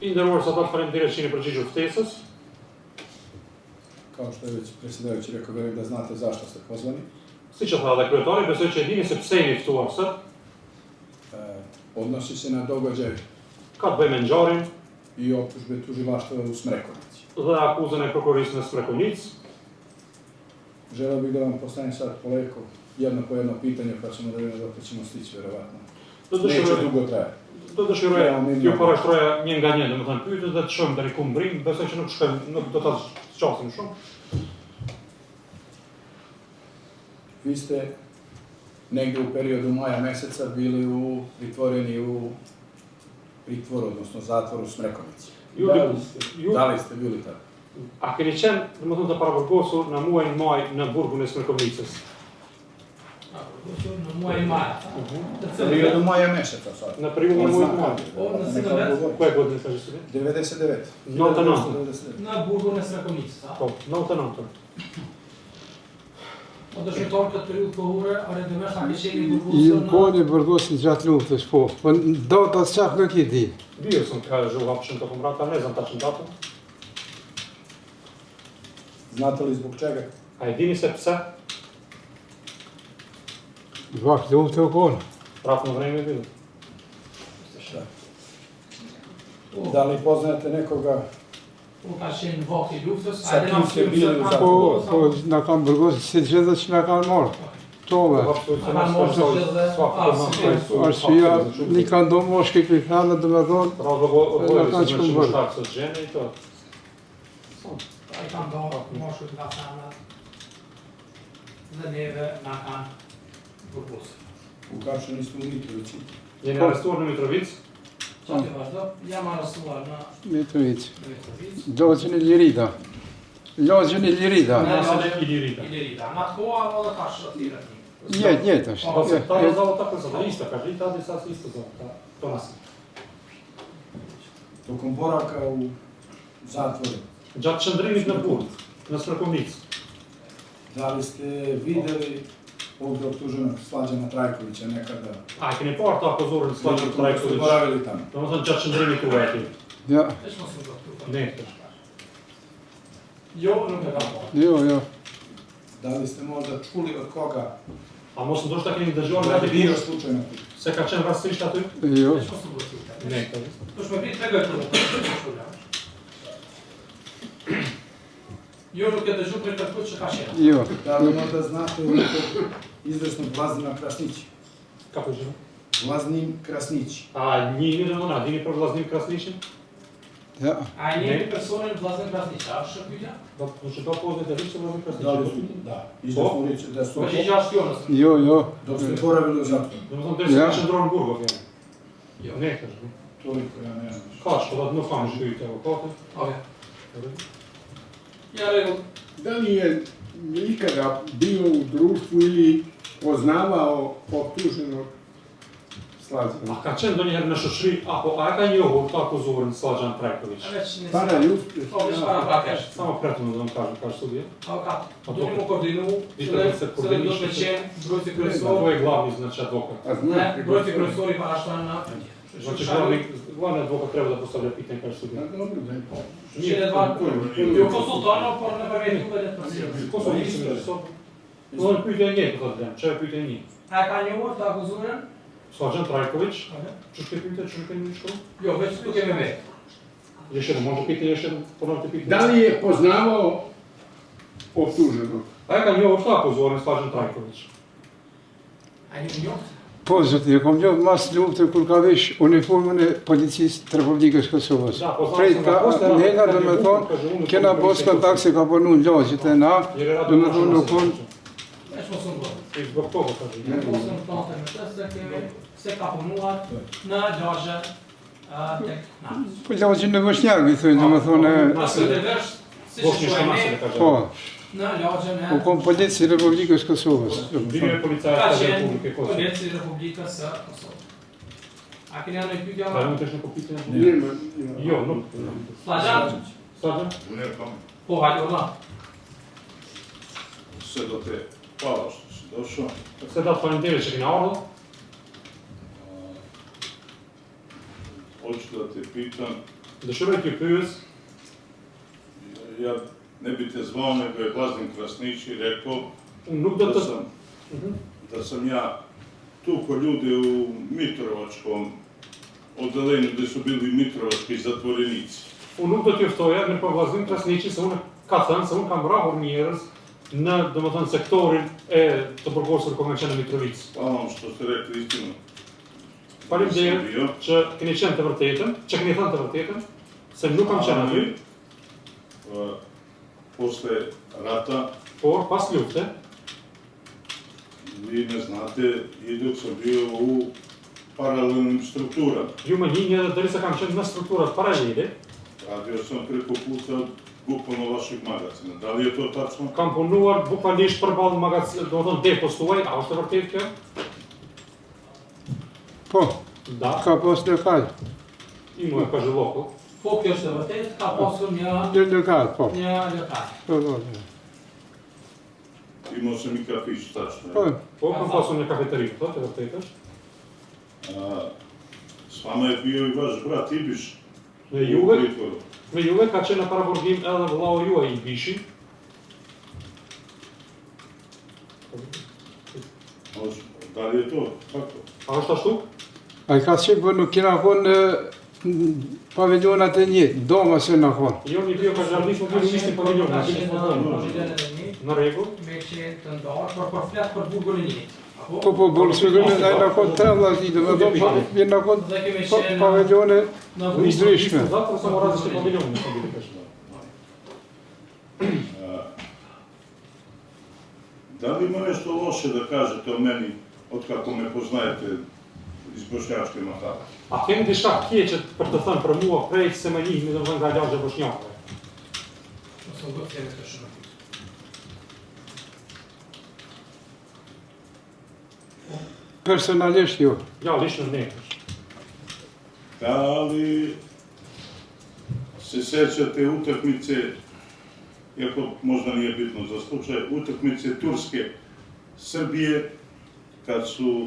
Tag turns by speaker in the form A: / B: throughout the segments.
A: I nderuar sa faleminderit që jeni përgjigjur ftesës.
B: Kao što je već predsjedavajući rekao, vjerujem da znate zašto ste pozvani.
A: Siç e tha dhe kryetari, besoj që e dini se pse jeni ftuar sot.
B: Odnosi se na događaj
A: Ka të bëjë me ngjarjen
B: i optužbe tužilaštva u Smrekovici.
A: dhe akuzën e prokurorisë në Smrekovic.
B: Želeo bih da vam postavim sad polako jedno po jedno pitanje, pa ćemo da vidimo dok ćemo stići, vjerovatno. Neće dugo trajati.
A: Do dëshiroja t'ju parashtroja një nga një, domethënë pyetjet dhe të shohim deri ku mbrim, besoj që nuk do ta zgjasim shumë.
B: Vi ste negdje u periodu maja meseca bili pritvoreni u pritvoru, odnosno zatvoru Smrekovici. Da li ste bili tako?
A: A keni qenë, domethënë të paraburgosur në muajin maj në burgun e Smrekovicës?
C: Në muaj maj.
B: Në periodu maja meseca sad.
A: Në periudhën e muajit maj.
C: Në cilën vit?
A: Koje godine ka qenë?
B: 99.
A: 99.
C: Në burgun e Smrekovicës, a?
A: Po, 99.
C: O dëshmitar këtë periudhë kohore, are demesh a kisheni burgosur
D: I në kohën e burgosin gjatë luftës, po. Po data çak nuk i di.
A: Bio sam kaže u hapšen tokom rata, ne znam tačnu datu.
B: Znate li zbog čega?
A: A e dini se pse?
D: Zbog lufte u kohën.
A: Ratno vreme je bilo.
B: Da li poznajete nekoga
C: Po ka qenë vakti i luftës,
B: Sa kim ste bili u
D: Po, po na kam burgosin si gjithë që na kanë marrë. Tove. Arsyeja, një kanë do moshke për kanë, dhe me thonë,
A: Razlog se znači muškarac od žene i to.
C: I kanë do moshkët nga femrat dhe neve na kanë burgosur.
B: uhapšeni ste u Mitrovici?
A: Jeni arrestuar në Mitrovic?
C: Qa të vazhdo? Jam arrestuar në
D: Mitrovic.
C: Mitrovic.
D: Logjën e Lirida. Logjën e Lirida.
A: Naselje Ilirida.
C: Ilirida. Në atë koha edhe ka shëtire një.
D: Njëtë është.
A: Pa se ta nazvala tako sada, ista kaže, i tada sad isto za to naselje.
B: Tokom boravka u zatvoru,
A: Gjatë qëndrimit në burg, në Smrekovic,
B: da li ste videli ovdje optuženog Slađana Trajkovića nekada?
A: a e keni parë të akuzuar Slađan
B: Ste
A: Trajković?
B: boravili tamo?
A: Domethënë gjatë qëndrimit tuaj aty.
D: Ja,
C: Veç mos më doktor.
A: Ne këtë.
C: Jo, nuk e kam parë.
D: jo.
B: Da li ste možda čuli od koga
A: A mos ndoshta keni dëgjuar nga
B: da je bio
A: dikush
B: slučajno tu?
A: se ka qenë rastësisht aty?
D: Jo.
C: Veç mos më doktor.
A: Ne këtë.
C: To shme prit tregoj të Jo, nuk e dëgju për të këtë që ka qenë.
D: Jo.
B: Da li možda znate nekog izvrsnog Vlaznima Krasnić?
A: Kako je?
B: Vlaznim Krasnić.
A: A njihni domethënë, a dini për Vllaznim Krasniqin?
D: Ja.
C: A njëri personin Vllazën Krasnić, a është pyetja?
A: Do të poznate liqë Vllaznim
B: Da li
A: Krasniqin?
B: su, da, izvrsno lice da su,
C: Po që gjashtë jo nësë.
D: Jo.
B: dok ste boravili u zatvoru.
A: Domethënë deri sa qëndron në burg apo?
C: Jo.
A: Ne këtë.
B: Toliko ja ne znam.
A: Ka što nuk kam shkruajtë avokatë.
C: Oke. Ja, regu.
E: Da li je ikada bio u društvu ili poznavao optuženog Slađana?
A: A ka qenë ndonjëherë në shoqëri apo a e ka njohur të akuzuarin Slađan Trajković?
C: A veç një
E: Para lufte.
C: Po, veç para prakesh.
A: Samo pretëm do të kažem ka studije.
C: Avokat, do një më koordinu,
A: Dite se
C: se do
A: koordinisht
C: të qenë brojtje
A: To
C: kryesor.
A: je glavni znači advokat.
E: A
C: Ne,
E: znate
C: brojtje kryesor i parashtrohen në
A: Znači glavni advokat treba da postavlja pitanje ka studije.
E: Dobro, da je
C: Shqire dva, jo konsultano, por në përmjet juve dhe të përsi.
A: Ko su nisë në sot? Do në pyetje një, po të them, çfarë e pyetje një?
C: A ka njohur të akuzuarin?
A: Slađan Trajković, ç'është pyetje, ç'është keni shkruar?
C: Jo, veç tu kemi me.
A: Još jednom, može pitanje, još jednom, ponovite pitanje.
E: Da li je poznavao optuženog?
A: A e ka njohur të akuzuarin Slađan Trajković?
C: A një njohë?
D: Po, zoti, e kom njohë mas luftën kur ka vesh uniformën e policisë të Republikës Kosovës.
A: Da, po
D: Prej ka, nena dhe me thonë, kena bos kontakt se ka punu në lagjit e na, dhe me thonë nuk konë,
C: Veç mos më bërë.
A: I zbog toga, kaže.
C: Ne posëm të të në të se kemi se ka punuar në lagje tek natës.
D: po lagjin në Voshnjak, i thujnë, dhe me thonë,
C: Nëse dhe vesh, si që
A: Bosnjë
C: shkojnë
A: Shkanase,
C: ne,
A: kaže.
D: po,
C: në lagjen
D: u
C: e
D: kom policë i Republikës Kosovës.
A: Bimi e
C: ka
A: policajës të
C: qenë
A: Republike Kosovë.
C: Polici i Republikës së Kosovës. A keni janë në pyetja
A: Da
C: ma?
A: nuk është në kopitje?
E: Nema.
A: Jo, nuk.
C: Slađan?
A: Slađan?
C: Po, hajde, urna.
F: Sve do te. Hvala što si došao.
A: Se da faleminderit që keni ardhur.
F: Hoću da te pitam,
A: Dëshiroj t'ju pyes,
F: Ja ne bi te zvao, nego je Blaznin Krasnić i rekao
A: unë nuk do të...
F: da sam ja tukao ljude u Mitrovačkom odelenju gdje su bili mitrovački zatvorenici.
A: Unë nuk do t'ju ftoja, mirë po Vllaznin Krasniqi se unë ka thënë se unë kam vrahur njerëz në, domethënë, sektorin e të përgosur Konvencioni Mitrovic.
F: Hvala vam što ste rekli istinu.
A: Faleminderit që keni qenë të vërtetën, që keni thënë të vërtetën, se nuk kam qenë aty.
F: Posle rata,
A: Por pas lufte,
F: vi ne znate, i dok sam bio u paralelnim strukturama.
A: ju më njihni edhe derisa kam qenë në strukturat paralele,
F: Radio sam preko puta bukvalno vašeg magazina. Da li je to tačno?
A: kam punuar bukvalisht përballë magazinit, domethënë depos tuaj, a është e vërtetë kjo?
D: Po,
A: Da,
D: ka pas lokal.
A: i mu e ka zhvilloku.
C: Po, kjo është e vërtet, ka pasur një
D: Lokal, po.
C: lokal.
D: Po, po.
F: Imao sam i kafić, tačno.
D: Po,
A: Po, kam pasur një kafeteri, po, e vërtetë është.
F: S vama je bio i vaš brat Ibiš
A: Me
F: u
A: juve,
F: pritvoru.
A: me juve ka qenë në paraburgim edhe vllau juaj i Bishi.
F: Da li je to? Kako?
A: A është ashtu?
D: a i ka qenë, po nuk kena konë në paviljonat e njëtë, doma se në konë.
A: Jo, një bio ka zhardis, nuk keni ishte paviljon,
C: Ka
A: në
C: qenë
A: ishte
C: në
A: paviljon.
C: paviljonin e një,
A: Në rregull.
C: me qenë të ndarë, por flet për burgun e një.
D: Po, bolë së gënë dhe në konë 3 vllaznitë, me do po vjen në konë
C: Dhe kemi qenë
D: paviljone
C: në
D: i ndryshme.
A: Zato sam morao različite paviljon në paviljon.
F: Da li ima nešto loše da kažete o meni od kako me poznajete iz Bošnjačke Mahale?
A: A keni diçka keqe për të thënë për mua prej se më njihni domethënë nga lagja bosnjake?
C: Ose u gotë të shumë.
D: Personalisht jo.
A: Ja, lično ne.
F: Da li se sećate utakmice, iako možda nije bitno za slučaj, utakmice Turske, Srbije, kad su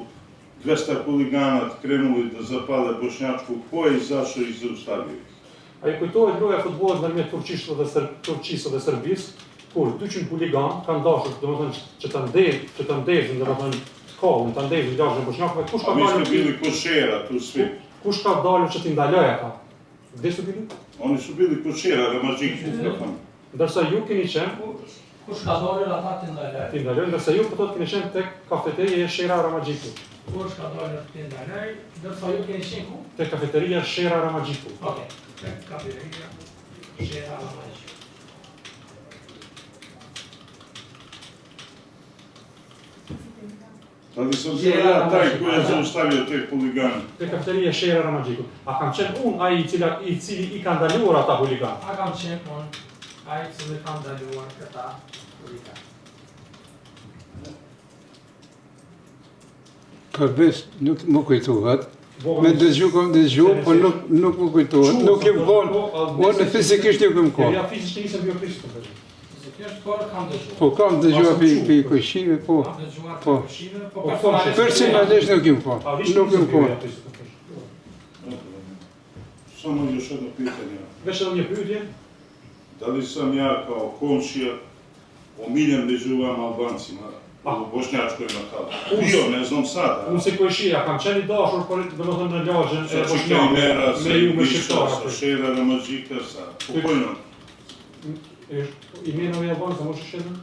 F: 200 huligana krenuli da zapale Bošnjačku, ko je izašao i zaustavio ih?
A: A i kujtohet loja e futbollit ndërmjet Turqisë dhe Serbisë, kur 200 huligan kanë dashur, domethënë që të ndezin, domethënë shkollën, të ndezin lagjën e bosnjakëve, kush ka
F: A mi smo
A: dalur?
F: bili košera tu svi.
A: Kush ka dalur që t'i ndaloj ata? Gde su bili?
F: Oni su bili košera, Ramazžići.
A: Ndërsa ju keni qenë,
C: Kush ka dalur ata të ndaloj?
A: t'i ndaloj, ndërsa ju po thotë keni qenë tek kafeteria e Shera Ramazhiku.
C: Kush ka dalur të ndaloj? Ndërsa ju keni qenë ku?
A: Tek kafeteria Shera Ramazhiku.
C: Okej. Tek kafeteria Shera Ramazhiku.
F: Da li sam bio ja taj koji je zaustavio te huligane?
A: Tek kafeteria Shera Ramazhiku. A kam qenë unë ai i cili i ka ndaluar ata huligan?
C: A kam qenë unë, ai i cili ka ndaluar këta huligan.
D: Përbes nuk më kujtohet. Me dëgju kom dëgju, po nuk më kujtohet. Nuk jem konë, unë fizikisht nuk jem konë.
A: Ja, fizikisht nisem biokrishtë.
C: Fizikisht por kam dëgjuar.
D: Po kam dëgjua për kujshive, po.
C: Kam dëgjuar
D: Po.
C: për këshive, po
A: Po,
C: personalisht.
D: Personalisht nuk jem konë. Nuk jem konë.
F: Samo još jedno pitanje.
A: Veç edhe një pyetje,
F: Da li sam ja kao komšija omiljen među vama Albancima u Bošnjačkoj Mahali? Bio, ne znam sada.
A: unë si kojshia kam qenë i dashur, por domethënë në lagjën e
F: Sa Čika
A: bosnjakëve,
F: Imera, sa
A: me ju me
F: Ibiša,
A: shqiptara.
F: sa Šera Ramazžika, sa pokojnom.
A: Imenove Albanca, možeš još jedan?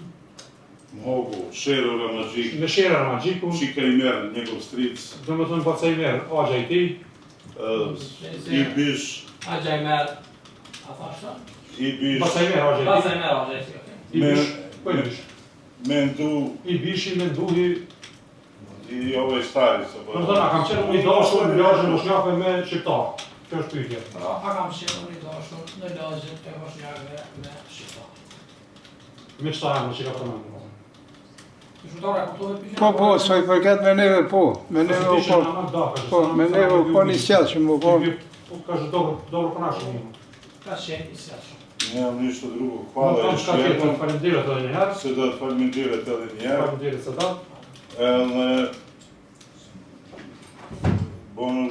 F: Mogu, Šero Ramazžik,
A: Me Shera Ramazhiku,
F: Čika Imer, njegov stric,
A: domethënë Bacajmer, Agja i tij,
F: Ibiš,
C: Ajajmer, a thashtë?
F: Ibiš,
A: Bacajmer, Agja i tij,
C: Bacajmer, Ajajmer.
A: Ibish, po i bish.
F: Mendu
A: Ibishi, Menduhi,
F: i ovaj stari sa
A: domethënë a kam qenë unë i dashur në lagjën e bosnjakëve me shqiptar. Kjo është pyetja.
C: A kam qenë unë i dashur në lagjën e bosnjakëve me shqiptar.
A: Me çfarë janë që ka përmendur?
C: Shqiptara e kuptohet pyetjen?
D: Po, sa i përket me neve, po. Me neve u po. Po, me neve u po një sjellë që më po.
A: Po kaže dobro ponašanje.
C: Ka qenë i sjellshëm.
F: Nemam ništa drugo.
A: Nuk
F: Hvala
A: kam
F: još
A: çka tjetër,
F: jednom.
A: faleminderit edhe një herë.
F: Se da falmendirate edhe njerë.
A: Faleminderit se dat.
F: Bono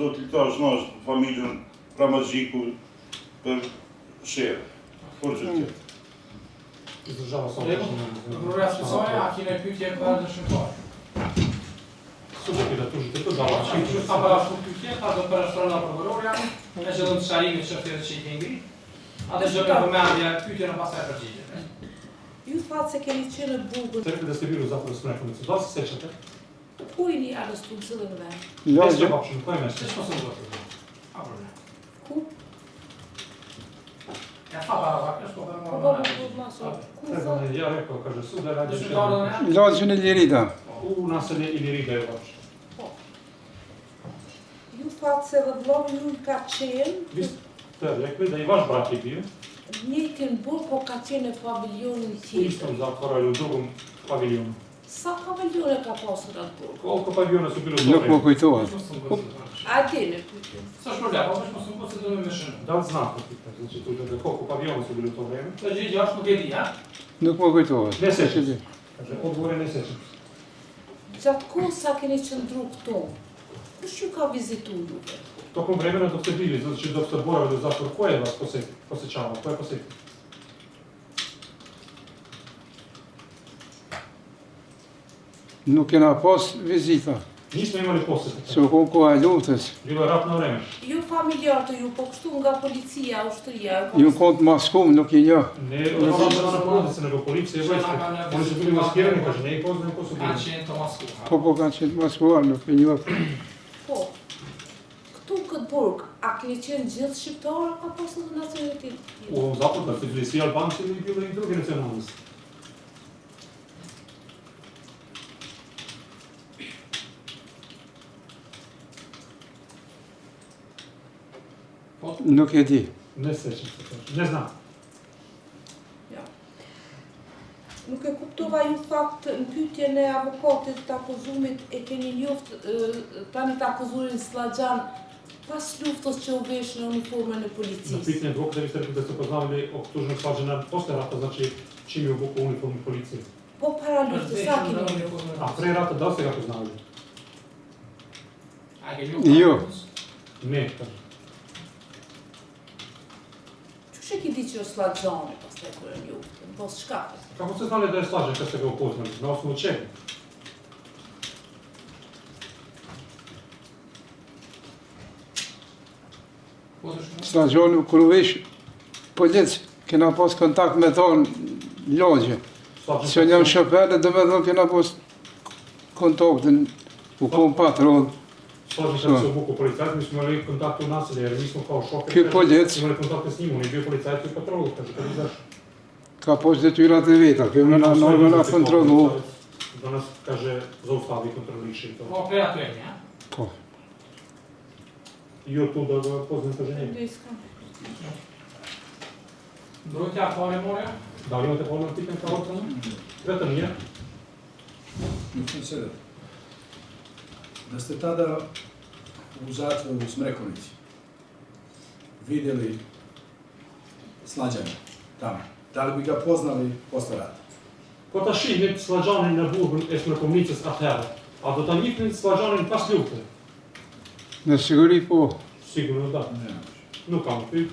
F: zoti tash nash familjen Ramazhiku për sherë. Por që tjetë.
A: Izdržava sa
C: Prokuroria shqiptare, a kine pyetje për dëshmitar?
A: Subjekti da tužite to da
C: Që ka parashku pyetje, ka do përshtrona prokuroria, e që do të sharimi çështjet që i ke ngri. Atë që ka vëmendje pyetjen e pastaj përgjigje.
G: Ju thatë se keni qenë në Burgun,
A: Rekli da ste bili u zatvoru Smrekovice. Da li se sećate?
G: ku i një arrestu në cilën vend?
A: Mjesto je općine, koje mjesto?
C: Ç'është mos u bë. A problem.
G: Ku?
C: Ja fa para është po
G: Po, maso. Ku
A: Treba
G: thatë?
A: ne, ja rekao, kaže, sud da radi
C: Dëshmitarët e
D: Lagjën e Lirida.
A: u naselje Ilirida je uopće.
G: Ju thatë se vëllai ju ka qenë
A: Vi ste rekli da i vaš brat je bio
G: njëjtin burg, po ka qenë në paviljonin
A: u
G: tjetër.
A: istom zatvoru ili u drugom paviljonu.
G: Sa paviljone ka pasur atë burg?
A: Koliko paviljona su bili u
D: Nuk
A: to
D: më
A: vreme?
D: kujtohet.
G: A dini pyetje?
C: S'është problem, po është mos u bë se do më mëshën.
A: Da li znate pitanje? Znači, tu da koliko paviljona su bili u to vreme?
C: Përgjigje është nuk e di, ha?
D: Nuk më kujtohet.
A: Ne sećam se. Kaže, odgovore ne sećam se.
G: Gjatë kohë sa keni qëndru këtu, kush ju ka vizitu juve?
A: Tokom vremena dok ste bili, znači dok ste boravili u zatvoru, ko je vas posjećavao? Ko je posjetio?
D: Nuk kena pas vizita.
A: Nismo imali posjete.
D: Se u kom koha e luftës.
A: Bilo je ratno vreme.
G: Ju familjarë të ju, po kështu nga policia, ushtria,
D: Ju kom të maskum, nuk i njoh.
A: Ne odnosno na porodice, nego policija i vojska. Oni su bili maskirani, kaže, ne i poznaju ko su
C: Kanë
A: bili.
C: qenë të masku.
D: Po kanë qenë të maskuar, nuk i njoh.
G: Po, këtu këtë burg, a keni qenë gjithë shqiptarë, ka pasur dhe nacionalitet
A: U
G: tjetër?
A: ovom zapadu, da su bili svi Albanci ili bilo i druge nacionalnosti.
D: Nuk e di.
A: Ne sećam se, kaže. Ne znam.
G: Ja. Nuk e kuptova ju fakt në pyetjen e avokatit të akuzumit e keni njoft tani të akuzuarin Sllaxhan pas luftës që u vesh në uniformën e
A: Na
G: policisë.
A: pitanje advokata vi ste rekli da ste poznavali optuženog Sllaxhana posle rata, znači čim je obukao uniformu policije.
G: Po para luftës, sa keni njoft?
A: A pre rata da li ste ga poznavali?
C: A ke luftë?
D: Jo.
A: Ne, kaže.
G: Qështë e ki di që o Sllaxhani pas të kërë luftën? Po s'ka?
A: Kako ste znali da je Sllaxhan kad ste ga upoznali? Na osnovu čega?
C: Po dëshmoj.
D: Sllaxhani kur u vesh polic, kena pas kontakt me thonë lagje. Se jam shofer, dhe me thonë kena pas kontaktin, u kom patron.
A: Sllaxhan kad se obukao policajac, mi smo imali kontakt u naselje, jer mi smo kao šofer.
D: Ky polic
A: Imali kontakte s njim, on je bio policajac u patrolu, kaže, kad izašao.
D: ka pas detyrat e veta, kemi na kontrolu.
A: Da nas, kaže, zaustavi i kontroliše i to.
C: Po operatori, ha?
D: Po.
A: I od tu da ga poznam, kaže, njega.
C: Mbrojtja pare more?
A: Da li imate ponovno pitanje kao ocenu? Vetëm një.
B: Mislim se da ste tada u zatvoru u Smrekovici vidjeli Sllaxhana tamo. Da li bi ga poznali posle rata?
A: Po ta shihni Sllaxhanin në burgun e Smrekovnicës atëherë, a do ta njihni Sllaxhanin pas lufte?
D: Në siguri po.
A: Sigurno da.
B: Ne.
A: Nuk kam pyet.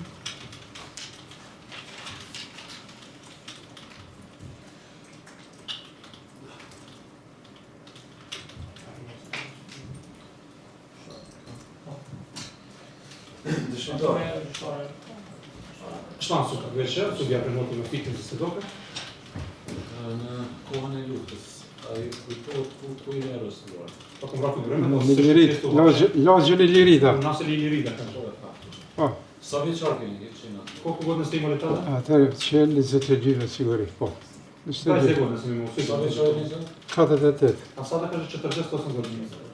A: Çfarë sukat veçë, sudja prenoti me fitin se svedoka.
H: Në kohën e luftës, ai kujtohet ku i arrestuar.
A: Tokom ratnog vremena,
D: Në Lirit, lagjën e Lirida.
A: u naselje Ilirida, kaže.
D: Po.
H: Sa vjeçar keni qenë aty?
A: Koliko godina ste imali tada?
D: Atër qenë 22 në siguri, po.
A: 20
D: 22.
A: godina sam imao,
H: Sa vjeçar
A: sigurno.
H: keni qenë?
D: 48.
A: A sada kaže 48 godina.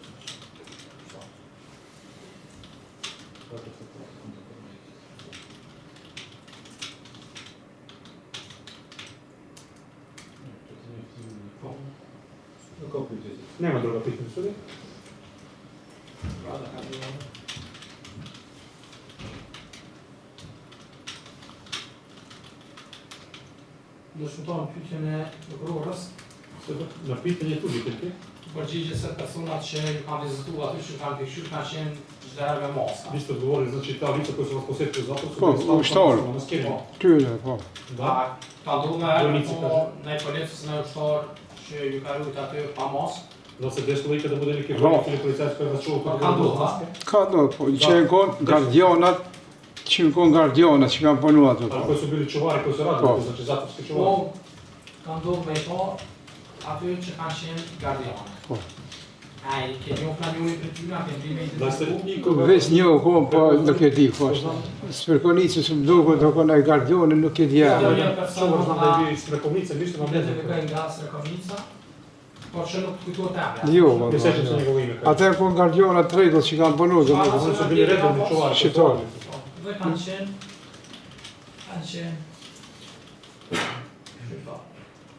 H: Nuk ka pyetje.
A: Nema druga pitanja, sudja.
C: Rada ka bilo. Dëshmitar në pyetjen e prokurorës,
A: Në pitën e turit, e ke?
C: Përgjigje se personat që ju kanë vizituar aty që kanë pikëshur kanë qenë çdo herë me masa.
A: Vi ste odgovorili, znači ta lica koja su vas posjetili zato su
D: Po,
A: bili stalno
D: ushtar.
A: na maskirima.
D: Tyre, po.
A: Da.
C: Ka ndodhur me herë po në policës në ushtar që ju ka rujt aty pa masë.
A: Da se desilo ikada da bude neki
D: Bravo.
A: vojnik ili policajac koji vas čuva
C: Pa
A: kod
C: ka
A: bez
C: ndodhur,
A: maske.
D: Ka do, po, që e konë gardionat, që në konë gardionat që kanë punu ato.
A: Ali koji su bili čuvari koji su radili,
D: Po.
A: znači zatvorski
C: Po,
A: čuvari.
C: ka ndodhur me to aty që kanë qenë gardianë.
D: Po.
C: Ai, ke njohur na njëri për tyra, ke ndime
A: Da ste
C: i
A: nikoga...
D: Veç një kohë, po nuk e di, po. Spërkonicës më duke të konë e gardionit, nuk e di ja.
A: Čuvar znam da je bio iz Srekovnice, ništa vam ne
C: Dhe
A: znam.
C: të nga Srekovnica, por që nuk kujtohet emri.
D: Jo, po.
A: Ne sećam se njegovo ime.
D: Ata e konë gardionat tregët që kanë punu, dhe
A: Oni su bili redovni čuvari.
D: Shqiptari.
C: Dhe kanë qenë...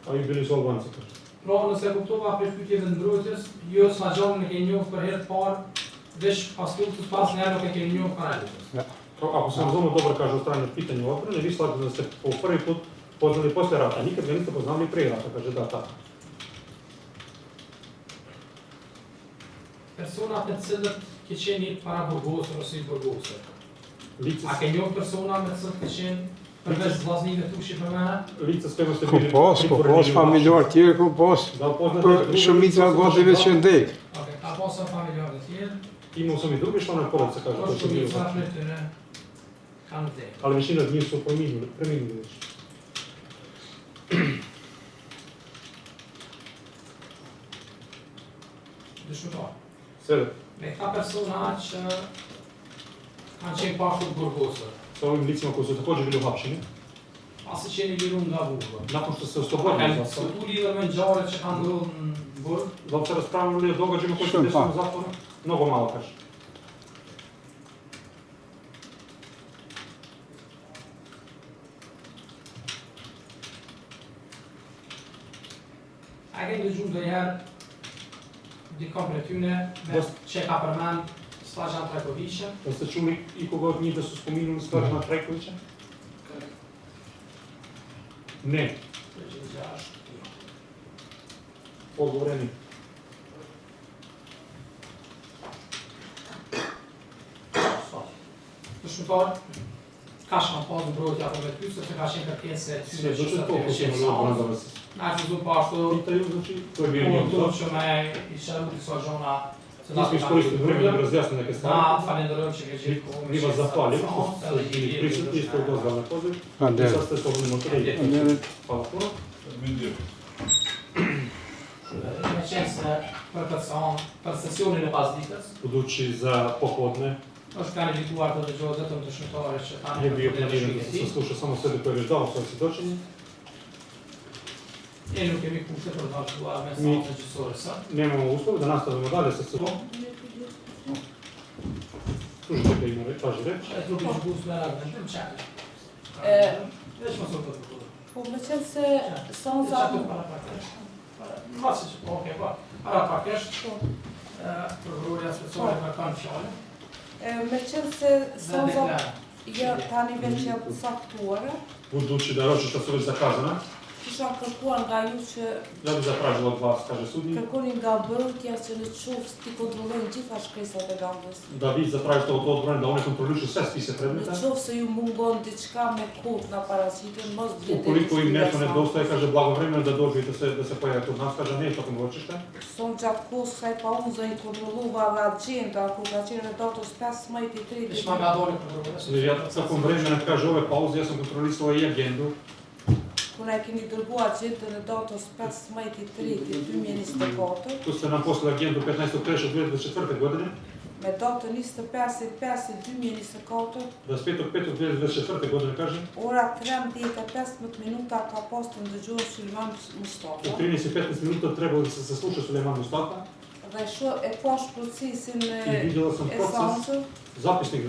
A: A ju bili su Albanci.
C: Pra, nëse kuptova për pyetjeve të mbrojtjes, jo s'ma gjallën e ke njohur për herë të parë, veç pas luftës pas një herë nuk e ke njohur para luftës.
A: Ako sam razumio dobro, kaže, od strane pitanja obrane, vi shvatite da ste po prvi put poznali poslije rata, nikad ga niste poznali prije rata, kaže da, tako.
C: Personat me të cilët ke qenë para burgosur ose i burgosur.
A: Lica
C: A ke njohur persona me të cilët ke qenë përveç vllaznive tu që përmena?
A: lica s kojima ste
D: Ku
A: bili
D: pos, ku pos, familjar tjerë, ku pos.
A: Da li poznate
D: Për
A: druge
D: shumica
A: lica,
D: gotive që ndek.
C: Ok, ka pasur familjarë të tjerë,
A: Imao sam i druge članove porodice, kaže,
C: por
A: koji su bili
C: shumica
A: uhapšeni.
C: në tyre kanë vdekur.
A: Ali većina od njih su preminuli već.
C: Dëshmitar.
A: Sve,
C: Me këta persona që kanë qenë pashtu të burgosur,
A: sa ovim licima koji su također bili uhapšeni,
C: pasi qenë liru nga burgo.
A: nakon što se
C: Po
A: oslobodili
C: kanë
A: zatvora,
C: diskutuar lidhur me ngjarjet që kanë ndodhur në burg.
A: da li se raspravljali o događajima koji su
D: Što je
A: desili
D: pa?
A: u zatvoru? Mnogo malo, kaže.
C: A ke ndëgjuar ndonjëherë dikon prej tyne me që ka përmend Slađan Trajkovića?
A: Da ste čuli i koga od njih da su spominuli Slađana Trajkovića? Ne, odgovoreni.
C: Dëshmitar, ka shkanë pas mbrojtja për me ty, sepse ka qenë kërkesë e tyre
A: Sve,
C: që
A: došli
C: sa
A: to,
C: të
A: ko
C: qenë
A: ćemo odgovoreni
C: sa.
A: da vas
C: Na që zonë pashtu,
A: pitaju, znači, to je bio
C: po
A: njim
C: to
A: to.
C: që me i shëruti sa gjona, se
A: Mi smo iskoristili vremena da razjasnimo neke
C: Na
A: stvari.
C: falenderojmë që ke gjithë kohë.
A: Mi vas zahvaljujem što ste bili prisutni i što je dozvali na poziv. I
D: Fander.
A: sad ste slobodni možete da idete.
D: Fander.
A: Hvala puno.
C: Me qenë se për sesionin e pasditës,
A: Budući za popodne
C: është kanë invituar të dëgjohet vetëm të shëntore që tani
A: je
C: për
A: bio
C: të
A: planiran da
C: shpikë e
A: se
C: ti.
A: sasluša samo sebe koji je već dao svoje svjedočenje.
C: Ne nuk kemi kushte për të vazhduar me
A: Mi-
C: sa gjësore sa.
A: Nemamo uslov da nastavimo dalje sa saslušom. Slušajte da ima traži reč.
C: E trupi që bus me argumentim qëtë. Veç më sotë të përdo.
G: Po më qenë se son
C: Sa
G: za...
C: të para pakesh. Masi që, oke, pa. Para pakesh, prokuroria speciale ka kanë fjallë.
G: Me qenë se
C: Dhe
G: son za...
C: deklarë.
G: Ja, tani već je saktuara.
A: Budući da ročišta su već zakazana,
G: Kisha kërkuar nga ju që
A: ja bih zatražila od vas, kaže sudnji,
G: kërkoni nga bërëtja që në qufës ti kontrollojnë gjitha shkresat e gambës.
A: da vi zatražite od odbrane da one kontrolišu sve spise
G: Në
A: predmeta.
G: qofë se ju mungon diçka me kod na paraqitën, mos vjetë.
A: Ukoliko im nešto nedostaje, kaže blagovremeno da dođu i da se pojave kod nas, kaže nije tokom ročišta.
G: Son gjatë kohës kësaj pauze i kontrollova dhe agenda, ku ka qenë redaktor 15:30.
C: Ishma nga dole prokuroria.
A: Ja tokom vremena, kaže ove pauze, ja sam kontrolisao i agendu.
G: Kuna e keni dërgu agendën e datës 15:03/2024,
A: Tu ste nam poslali agendu 15.3.2024. godine,
G: me datën 25/5/2024,
A: 25.5.2024. godine, kaže,
G: ora 13:15 minuta ka pas të ndëgjohet Sulejman
A: u
G: Mustafa.
A: 13:15 minuta trebalo da se sasluša Sulejman Mustafa
G: Dhe e pash procesin
A: i vidjela sam
G: e
A: proces
G: sansë,
A: Zapisnik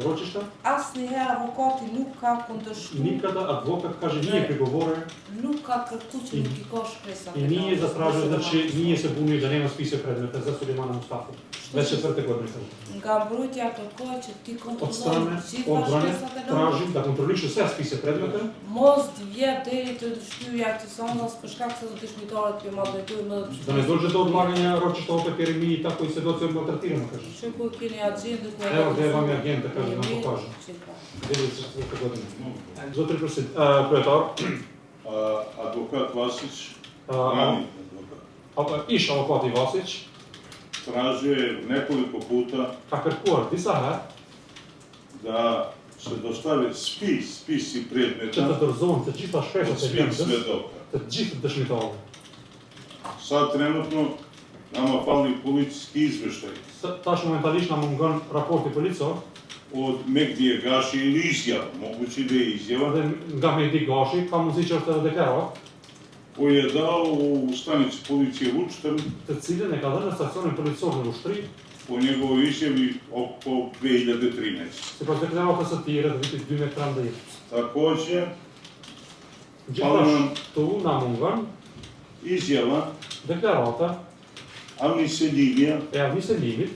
A: ročišta,
G: Asnjëherë avokati nuk ka kundërshtuar,
A: никогда адвокат каже ние приговore
G: nuk ka kërkuar që nuk i ka shpresat.
A: и ние zatražili znači nije se bunio da nema spise predmeta za Sulejmana Mustafu. Već 4. godine.
G: Nga mbrojtja kërkoj që ti
A: Od
G: kontrolloj
A: strane
G: gjitha
A: odbrane
G: shpresat e
A: tražim da kontrolišu sve spise predmeta,
G: mos të vjet deri të shtyja këtë sandas për shkak se do të shmitarët për maltretuar më
A: da ne dođe do odlaganja ročišta opet jer mi tako i svjedoci od maltretiramo, kaže.
G: Që ku keni agjendë ku
A: Evo gdje vam je agent da kaže nam pokaže. 2004. godine. Zotri Kryetar,
F: Advokat Vasić, rani advokat,
A: ish avokati Vasić,
F: tražio je nekoliko puta
A: ka kërkuar disa herë
F: da se dostave spisi
A: që të
F: predmeta
A: dorëzohen të gjitha
F: od
A: shkresat e
F: svih
A: gjendës,
F: svedoka.
A: të gjithë dëshmitarëve.
F: Sad trenutno nama fali policijski izveštaj
A: Tash momentalisht na mungon raporti policor
F: od Megdije Gaši ili izjava, mogući da je izjava,
A: dhe nga Mehdi Gashi, ka mundësi që është edhe deklarat,
F: koju je dao u stanici policije Vučtrn
A: të cilën e ka dhënë në stacionin policor në Ushtri,
F: po njegovoj izjavi oko 2013.
A: sipas deklaratës së tij rreth vitit 2013.
F: Također,
A: Gjithashtu na mungon
F: izjava
A: deklarata
F: Avni Seljimija
A: e Avni Selimit,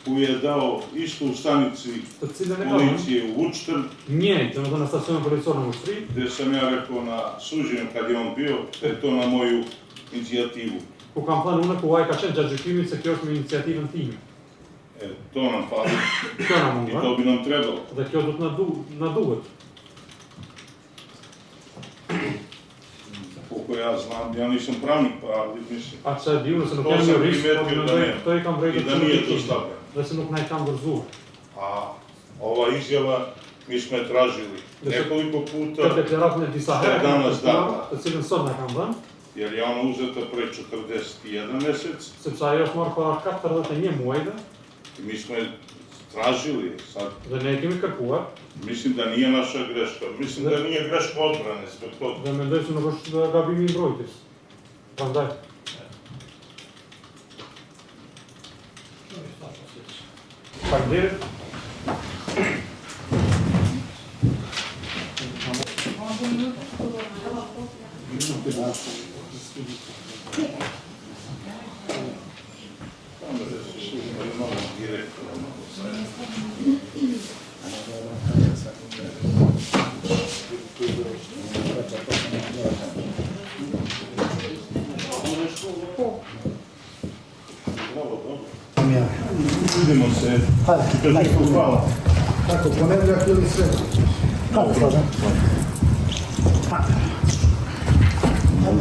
F: koju je dao isto u stanici
A: të cilën e ka dhënë
F: policije u Vučtrn,
A: njëjtë, domethënë në stacionin policor në Ushtri,
F: gdje sam ja rekao na suđenju kad je on bio, da je to na moju inicijativu.
A: ku kam thënë unë ku ai ka qenë gjatë gjykimit se kjo është me iniciativën time.
F: To nam fali
A: Kjo na
F: i
A: mungon
F: to bi nam trebalo.
A: dhe kjo do të na duhet.
F: Koliko ja znam, ja nisam pravnik, ali mislim,
A: A që e di unë se nuk
F: To
A: jam
F: sam
A: jurist, po
F: primetio da
A: mendoj
F: ne.
A: këto i kam
F: i
A: vrejtë
F: da nije to stavljeno.
A: dhe se nuk na i kam dorëzuar.
F: A ova izjava, mi smo je tražili nekoliko
A: Këtë
F: puta,
A: deklaratën e disa
F: Što je
A: herë,
F: danas data?
A: të cilën sot na kanë dhënë,
F: jer je ona uzeta pre 41 mesec
A: sepse ajo është marrë para 41 muajve
F: i mi smo je tražili sad.
A: dhe ne e kemi kërkuar
F: Mislim da nije naša greška, mislim da nije greška odbrane zbog toga.
A: dhe mendoj se nuk është gabimi i mbrojtjes. Prandaj, faleminderit.
F: Vidimo se. Hvala.
I: Tako, ponedjeljak ili sve. Kako,